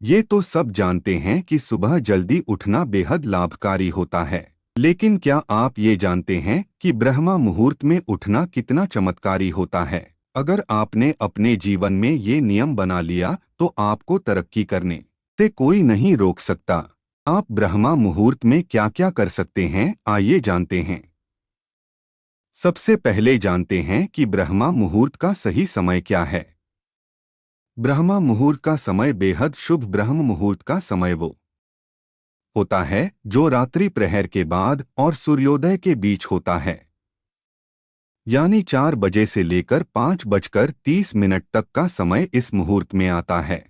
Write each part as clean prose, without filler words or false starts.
ये तो सब जानते हैं कि सुबह जल्दी उठना बेहद लाभकारी होता है, लेकिन क्या आप ये जानते हैं कि ब्रह्मा मुहूर्त में उठना कितना चमत्कारी होता है? अगर आपने अपने जीवन में ये नियम बना लिया तो आपको तरक्की करने से कोई नहीं रोक सकता। आप ब्रह्मा मुहूर्त में क्या क्या कर सकते हैं, आइए जानते हैं। सबसे पहले जानते हैं कि ब्रह्मा मुहूर्त का सही समय क्या है। ब्रह्मा मुहूर्त का समय बेहद शुभ ब्रह्म मुहूर्त का समय वो होता है जो रात्रि प्रहर के बाद और सूर्योदय के बीच होता है, यानी 4 बजे से लेकर 5:30 तक का समय इस मुहूर्त में आता है।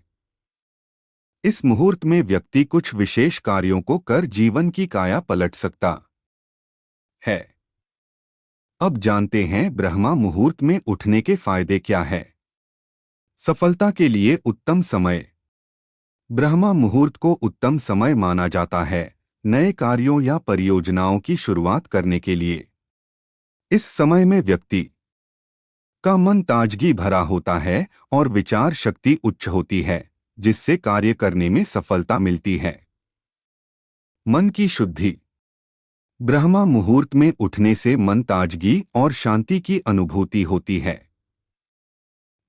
इस मुहूर्त में व्यक्ति कुछ विशेष कार्यों को कर जीवन की काया पलट सकता है। अब जानते हैं ब्रह्मा मुहूर्त में उठने के फायदे क्या है। सफलता के लिए उत्तम समय। ब्रह्मा मुहूर्त को उत्तम समय माना जाता है नए कार्यों या परियोजनाओं की शुरुआत करने के लिए। इस समय में व्यक्ति का मन ताजगी भरा होता है और विचार शक्ति उच्च होती है, जिससे कार्य करने में सफलता मिलती है। मन की शुद्धि। ब्रह्मा मुहूर्त में उठने से मन ताजगी और शांति की अनुभूति होती है।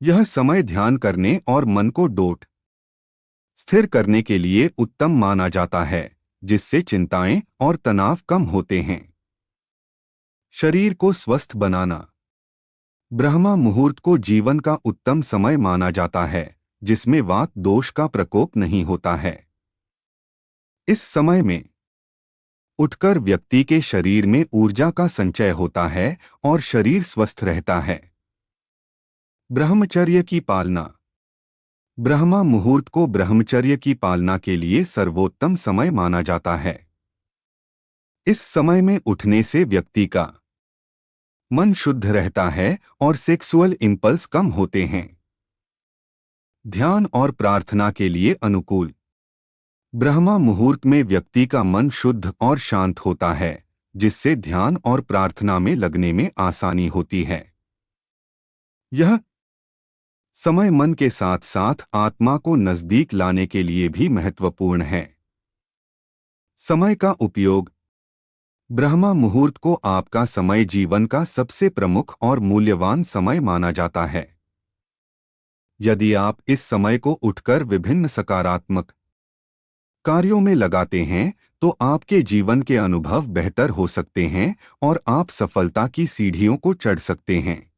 यह समय ध्यान करने और मन को डोट स्थिर करने के लिए उत्तम माना जाता है, जिससे चिंताएं और तनाव कम होते हैं। शरीर को स्वस्थ बनाना। ब्रह्मा मुहूर्त को जीवन का उत्तम समय माना जाता है, जिसमें वात दोष का प्रकोप नहीं होता है। इस समय में उठकर व्यक्ति के शरीर में ऊर्जा का संचय होता है और शरीर स्वस्थ रहता है। ब्रह्मचर्य की पालना। ब्रह्मा मुहूर्त को ब्रह्मचर्य की पालना के लिए सर्वोत्तम समय माना जाता है। इस समय में उठने से व्यक्ति का मन शुद्ध रहता है और सेक्सुअल इंपल्स कम होते हैं। ध्यान और प्रार्थना के लिए अनुकूल। ब्रह्मा मुहूर्त में व्यक्ति का मन शुद्ध और शांत होता है, जिससे ध्यान और प्रार्थना में लगने में आसानी होती है। यह समय मन के साथ साथ आत्मा को नजदीक लाने के लिए भी महत्वपूर्ण है। समय का उपयोग। ब्रह्मा मुहूर्त को आपका समय जीवन का सबसे प्रमुख और मूल्यवान समय माना जाता है। यदि आप इस समय को उठकर विभिन्न सकारात्मक कार्यों में लगाते हैं तो आपके जीवन के अनुभव बेहतर हो सकते हैं और आप सफलता की सीढ़ियों को चढ़ सकते हैं।